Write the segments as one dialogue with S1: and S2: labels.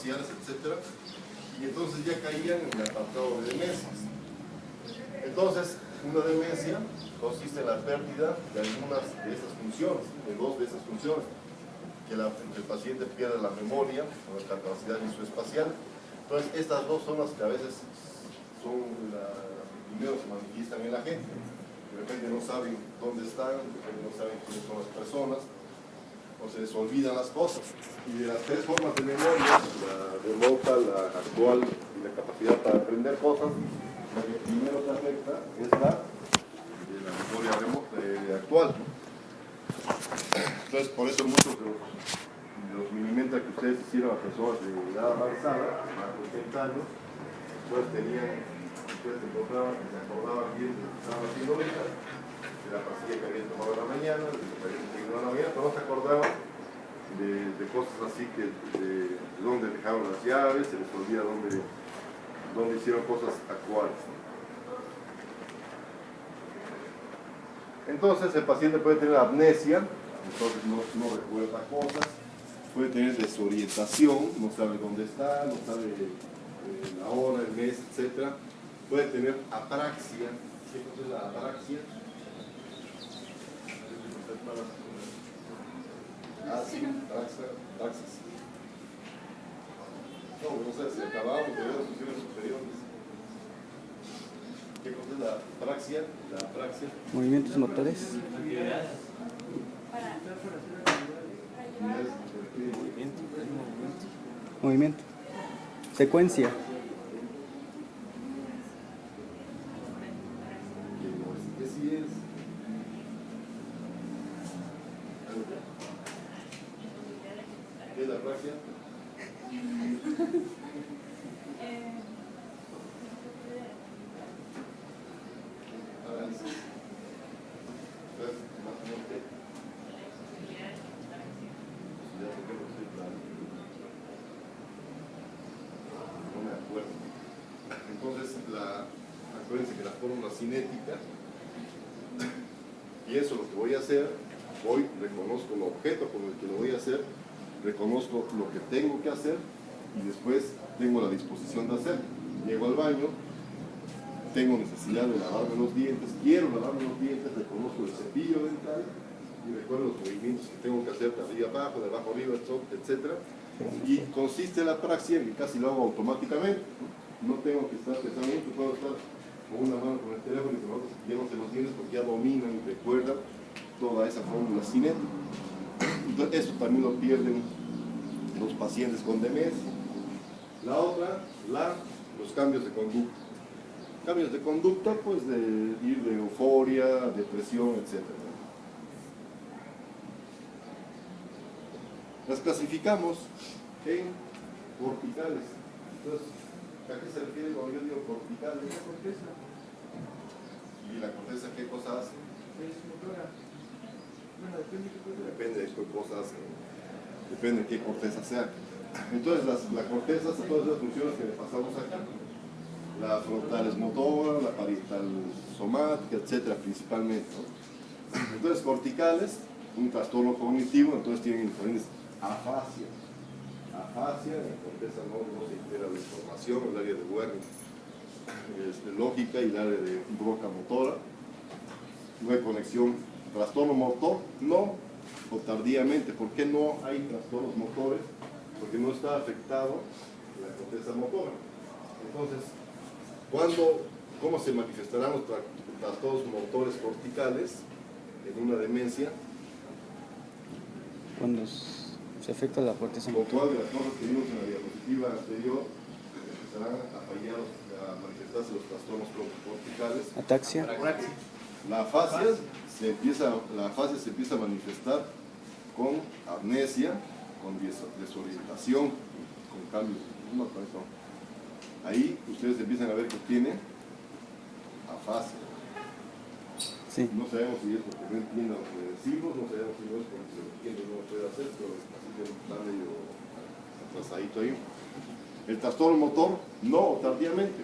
S1: parciales, etc. Y entonces ya caían en el apartado de demencias. Entonces, una demencia consiste en la pérdida de algunas de estas funciones, de dos de esas funciones, que el paciente pierda la memoria o la capacidad visoespacial. Entonces, estas dos son las que a veces son las que primero se manifiestan en la gente. De repente no saben dónde están, de repente no saben quiénes son las personas, o se les olvidan las cosas. Y de las tres formas de memoria, la remota, la actual y la capacidad para aprender cosas, la que primero te afecta es la de la memoria remota, actual. Entonces, por eso muchos de los mini-menta que ustedes hicieron a personas de edad avanzada, más de 80 años, pues ustedes encontraban que se acordaban bien de lo que estaban haciendo ahorita, de la pastilla que habían tomado en la mañana, de lo que habían tomado en la mañana, pero no se acordaban de cosas así que de dónde dejaron las llaves, se les olvida dónde hicieron cosas actuales. Entonces el paciente puede tener amnesia, entonces no recuerda cosas, puede tener desorientación, no sabe dónde está, no sabe la hora, el mes, etc. Puede tener apraxia. ¿Qué cosa es la apraxia? Sí, praxis. No sé, si acabamos de ver las funciones superiores. ¿Qué cosa es la apraxia? La apraxia.
S2: Movimientos motores. Movimiento. Secuencia.
S1: ¿Qué sí es? ¿Qué es la apraxia? Entonces, acuérdense que la fórmula cinética, y eso lo que voy a hacer, reconozco el objeto con el que lo voy a hacer, reconozco lo que tengo que hacer y después tengo la disposición de hacerlo. Llego al baño, tengo necesidad de lavarme los dientes, quiero lavarme los dientes, reconozco el cepillo dental y recuerdo los movimientos que tengo que hacer de arriba abajo, de abajo arriba, etc. Y consiste en la praxia en que casi lo hago automáticamente. No tengo que estar pensando mucho, puedo estar con una mano con el teléfono y con otra cepillándose los dientes porque ya dominan y recuerdan toda esa fórmula cinética. Entonces, eso también lo pierden los pacientes con demencia. La otra, los cambios de conducta. Cambios de conducta, pues de ir de euforia, depresión, etc. Las clasificamos en corticales. Entonces, ¿a qué se refiere cuando yo digo corticales? La corteza. ¿Y la corteza qué cosa hace?
S3: Es motora. Bueno, depende de qué cosa.
S1: Depende de qué cosa hace. Depende de qué corteza sea. Entonces, la corteza hace todas las funciones que le pasamos acá. La frontal es motora, la parietal somática, etcétera, principalmente, ¿no? Entonces, corticales, un trastorno cognitivo, entonces tienen diferentes afasias. Afasia, en la corteza no se integra la información, el área de Wernicke es de lógica y el área de Broca motora. No hay conexión. Trastorno motor, no, o tardíamente. ¿Por qué no hay trastornos motores? Porque no está afectado la corteza motora. Entonces, ¿cómo se manifestarán los trastornos motores corticales en una demencia?
S2: Cuando se afecta la corteza
S1: Con
S2: motora.
S1: cuál de las cosas que vimos en la diapositiva anterior empezarán a manifestarse los trastornos corticales.
S2: Ataxia.
S1: La afasia se empieza a manifestar con amnesia, con desorientación, con cambios. Ahí ustedes empiezan a ver que tiene afasia.
S2: Sí.
S1: No sabemos si es porque no entiende lo que decimos, no sabemos si no es porque se lo entiende y no lo puede hacer, pero así que está medio atrasadito ahí. El trastorno motor, no, tardíamente.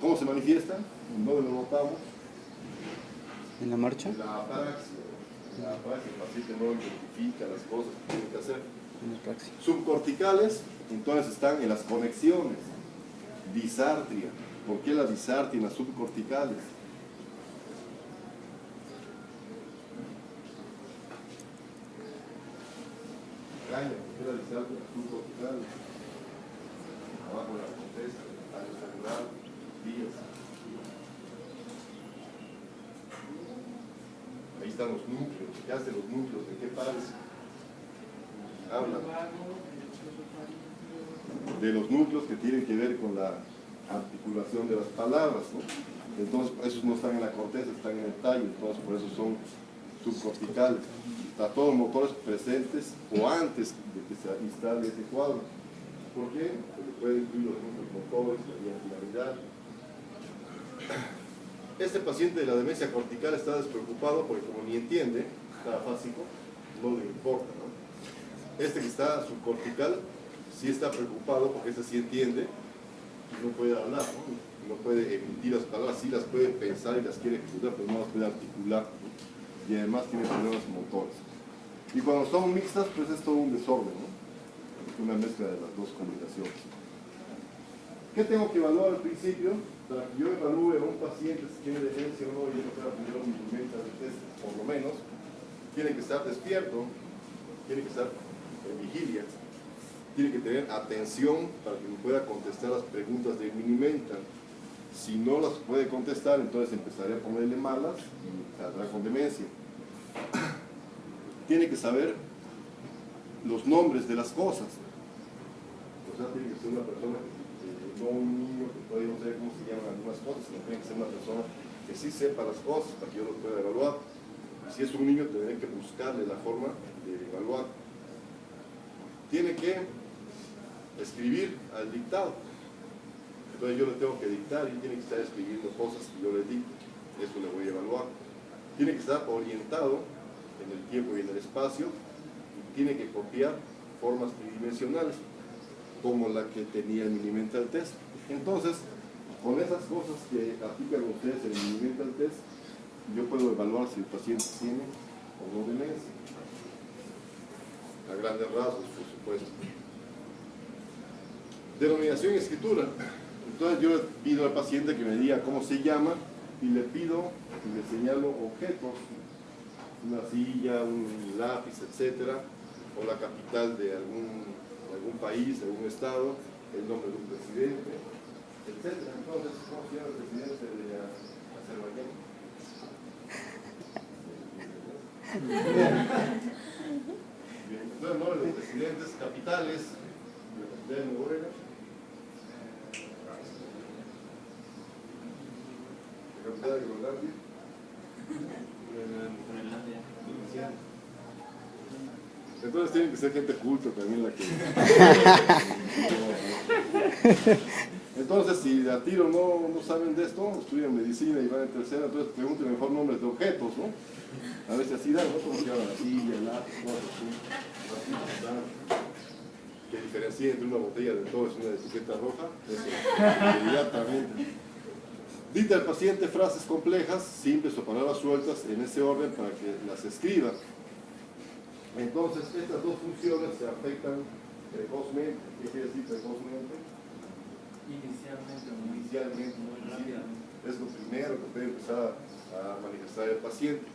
S1: ¿Cómo se manifiesta? ¿Dónde lo notamos?
S2: ¿En la marcha?
S1: La apraxia. La praxis, el paciente no identifica las cosas que tiene que hacer.
S2: En la praxis.
S1: Subcorticales, entonces están en las conexiones. Disartria. ¿Por qué la disartria en las subcorticales? Caña, ¿por qué la disartria en las subcorticales? Abajo de la corteza, tallo cerebral, vías. Ahí están los núcleos. ¿Qué hacen los núcleos? ¿De qué pares? Hablan de los núcleos que tienen que ver con la articulación de las palabras, ¿no? Entonces, esos no están en la corteza, están en el tallo, entonces por eso son subcorticales. Está todos los motores presentes o antes de que se instale ese cuadro. ¿Por qué? Porque puede incluir los núcleos motores, la viabilidad. Este paciente de la demencia cortical está despreocupado porque como ni entiende, está afásico, no le importa, ¿no? Este que está subcortical sí está preocupado porque este sí entiende y no puede hablar, no puede emitir las palabras, sí las puede pensar y las quiere ejecutar, pero no las puede articular, ¿no? Y además tiene problemas motores. Y cuando son mixtas, pues es todo un desorden, ¿no? Una mezcla de las dos combinaciones. ¿Qué tengo que evaluar al principio? Para que yo evalúe a un paciente si tiene demencia o no, y no pueda primero mi mental test, por lo menos, tiene que estar despierto, tiene que estar en vigilia, tiene que tener atención para que me pueda contestar las preguntas del mini-mental. Si no las puede contestar, entonces empezaré a ponerle malas y saldrá con demencia. Tiene que saber los nombres de las cosas. O sea, tiene que ser una persona no un niño que todavía no sabe cómo se llaman algunas cosas, sino tiene que ser una persona que sí sepa las cosas para que yo lo pueda evaluar. Si es un niño, tendré que buscarle la forma de evaluar. Tiene que escribir al dictado. Entonces yo le tengo que dictar y tiene que estar escribiendo cosas que yo le dicto. Eso le voy a evaluar. Tiene que estar orientado en el tiempo y en el espacio y tiene que copiar formas tridimensionales como la que tenía el mini-mental test. Entonces, con esas cosas que aplican ustedes en el mini-mental test, yo puedo evaluar si el paciente tiene o no demencia. A grandes rasgos, por supuesto. Denominación y escritura. Entonces yo le pido al paciente que me diga cómo se llama y le pido y le señalo objetos, una silla, un lápiz, etcétera, o la capital de algún país, de algún estado, el nombre de un presidente, etcétera. Entonces, ¿cómo se llama el presidente de Azerbaiyán? Bien, entonces, nombre de los presidentes, capitales, la capital de Noruega, la capital de Groenlandia, entonces tienen que ser gente culta también la que... Entonces, si a tiro no saben de esto, estudian medicina y van en tercera, entonces pregunten mejor nombres de objetos, ¿no? A ver si así dan, ¿no? Como se llama la silla, el lápiz, cosas así. Que diferencia entre una botella de todo es una etiqueta roja, eso, inmediatamente. Dicta al paciente frases complejas, simples o palabras sueltas en ese orden para que las escriba. Entonces, estas dos funciones se afectan precozmente. ¿Qué quiere decir precozmente? Inicialmente, muy rápidamente. Es lo primero que puede empezar a manifestar el paciente.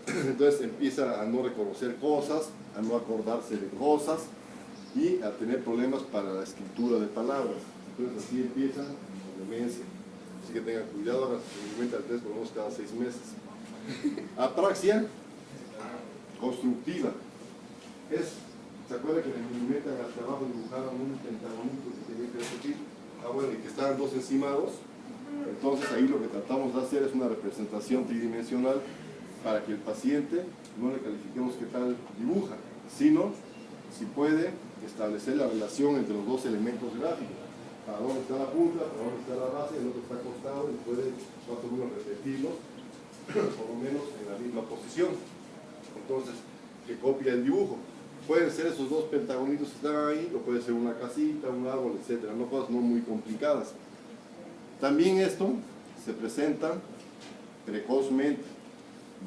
S1: Entonces empieza a no reconocer cosas, a no acordarse de cosas y a tener problemas para la escritura de palabras. Entonces así empiezan con demencia. Así que tengan cuidado, hagan su mental test por lo menos cada 6 meses. Apraxia constructiva. ¿Se acuerdan que en el mini-mental hasta abajo dibujaron un pentagonito que tenía que repetir? Bueno, y que estaban dos encimados. Entonces ahí lo que tratamos de hacer es una representación tridimensional para que el paciente no le califiquemos qué tal dibuja, sino si puede establecer la relación entre los dos elementos gráficos. Para dónde está la punta, para dónde está la base, el otro está acostado y puede más o menos repetirlos, por lo menos en la misma posición. Entonces, que copia el dibujo. Pueden ser esos dos pentagonitos que están ahí, o puede ser una casita, un árbol, etcétera, no cosas no muy complicadas. También esto se presenta precozmente.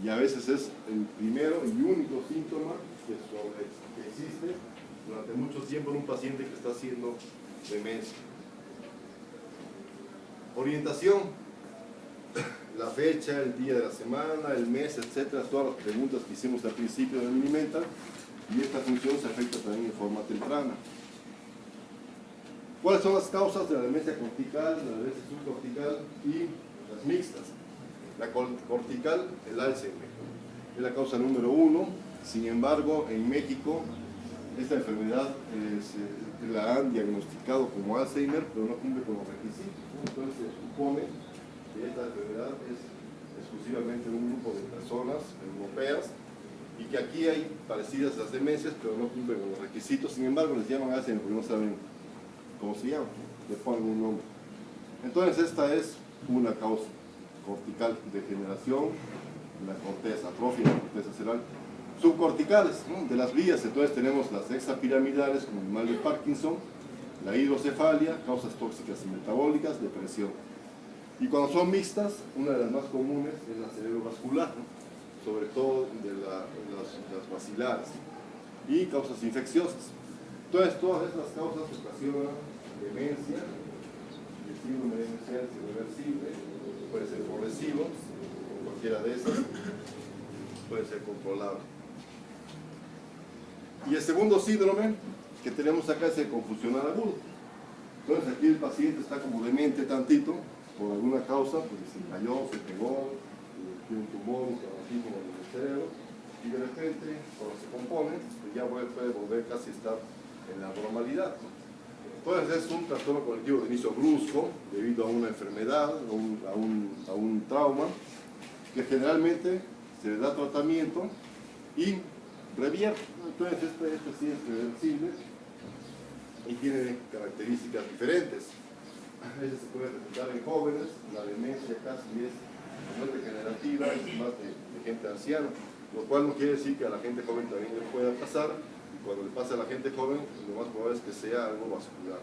S1: y a veces es el primero y único síntoma que existe durante mucho tiempo en un paciente que está haciendo demencia. Orientación, la fecha, el día de la semana, el mes, etcétera, todas las preguntas que hicimos al principio de Minimental, y esta función se afecta también de forma temprana. ¿Cuáles son las causas de la demencia cortical, de la demencia subcortical y las mixtas? La cortical, el Alzheimer, es la causa número 1. Sin embargo, en México, esta enfermedad la han diagnosticado como Alzheimer, pero no cumple con los requisitos. Entonces se supone que esta enfermedad es exclusivamente de un grupo de personas europeas y que aquí hay parecidas a las demencias, pero no cumplen con los requisitos. Sin embargo, les llaman Alzheimer porque no saben cómo se llama, le ponen un nombre. Entonces esta es una causa cortical, degeneración, la corteza, atrofia de la corteza cerebral. Subcorticales, ¿no? De las vías, entonces tenemos las extrapiramidales, como el mal de Parkinson, la hidrocefalia, causas tóxicas y metabólicas, depresión. Y cuando son mixtas, una de las más comunes es la cerebrovascular, ¿no? Sobre todo de las vacilares, y causas infecciosas. Entonces todas estas causas ocasionan demencia, y el síndrome demencial es irreversible, puede ser progresivo, cualquiera de esas, puede ser controlable. Y el segundo síndrome que tenemos acá es el confusional agudo. Entonces aquí el paciente está como demente tantito, por alguna causa, porque se cayó, se pegó, tiene un tumor, un traumatismo en el cerebro, y de repente, cuando se compone, pues ya puede volver casi a estar en la normalidad. Entonces es un trastorno cognitivo de inicio brusco, debido a una enfermedad, a un trauma, que generalmente se le da tratamiento y revierte. Entonces este sí es reversible y tiene características diferentes. Ese se puede presentar en jóvenes, la demencia casi no es degenerativa, es más de gente anciana, lo cual no quiere decir que a la gente joven también le pueda pasar. Cuando le pasa a la gente joven, lo más probable es que sea algo vascular.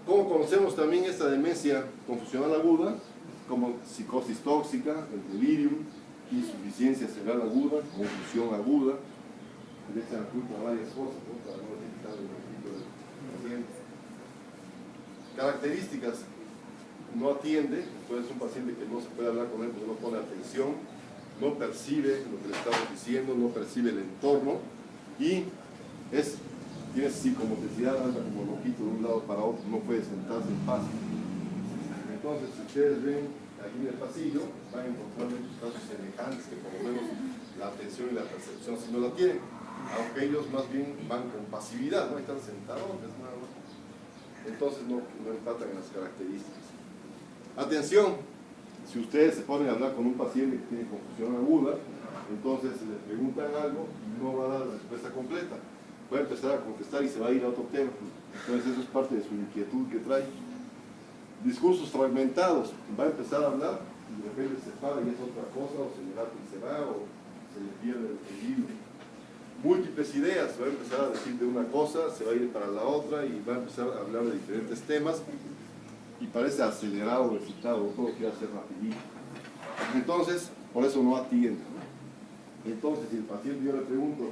S1: ¿Cómo conocemos también esta demencia confusional aguda? Como psicosis tóxica, el delirium, insuficiencia cerebral aguda, confusión aguda. Le echan la culpa a varias cosas, ¿no? Para no detectar el conflicto del paciente. Características: no atiende, entonces es un paciente que no se puede hablar con él porque no pone atención, no percibe lo que le estamos diciendo, no percibe el entorno y tiene psicomotricidad, anda como loquito de un lado para otro, no puede sentarse en paz. Entonces, si ustedes ven aquí en el pasillo, van a encontrar muchos casos semejantes que por lo menos la atención y la percepción sí no la tienen, aunque ellos más bien van con pasividad, no están sentados, nada más. Entonces no empatan en las características. Atención, si ustedes se ponen a hablar con un paciente que tiene confusión aguda, entonces le preguntan algo y no va a dar la respuesta completa. Va a empezar a contestar y se va a ir a otro tema. Entonces eso es parte de su inquietud que trae. Discursos fragmentados, va a empezar a hablar y de repente se para y es otra cosa, o se le da y se va, o se le pierde el equilibrio. Múltiples ideas, va a empezar a decir de una cosa, se va a ir para la otra y va a empezar a hablar de diferentes temas y parece acelerado, excitado, todo quiere hacer rapidito. Entonces, por eso no atiende. Entonces, si el paciente yo le pregunto,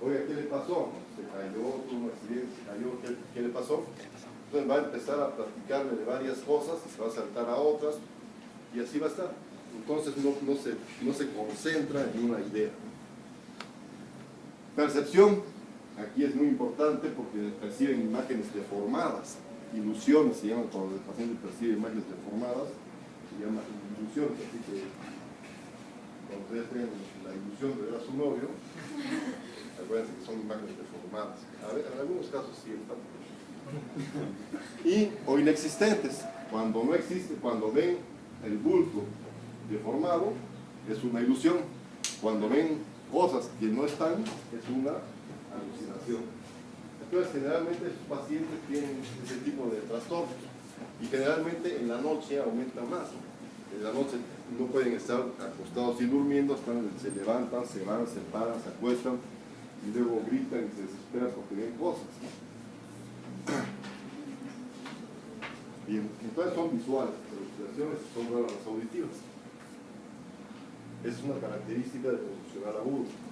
S1: oiga, ¿qué le pasó? Se cayó, tuvo un accidente, se cayó, ¿qué le pasó? Entonces va a empezar a platicarme de varias cosas y se va a saltar a otras y así va a estar. Entonces no se concentra en una idea. Percepción, aquí es muy importante porque perciben imágenes deformadas, ilusiones se llaman, cuando el paciente percibe imágenes deformadas, se llama ilusiones, así que cuando ustedes tengan la ilusión de ver a su novio, acuérdense que son imágenes deformadas. A ver, en algunos casos sí están. O inexistentes, cuando no existe, cuando ven el bulto deformado, es una ilusión. Cuando ven cosas que no están, es una alucinación. Entonces, generalmente estos pacientes tienen ese tipo de trastornos y generalmente en la noche aumenta más. En la noche no pueden estar acostados y durmiendo, se levantan, se van, se paran, se acuestan y luego gritan y se desesperan porque ven cosas. Bien, entonces son visuales, las alucinaciones son raras las auditivas. Esa es una característica del constitucional agudo.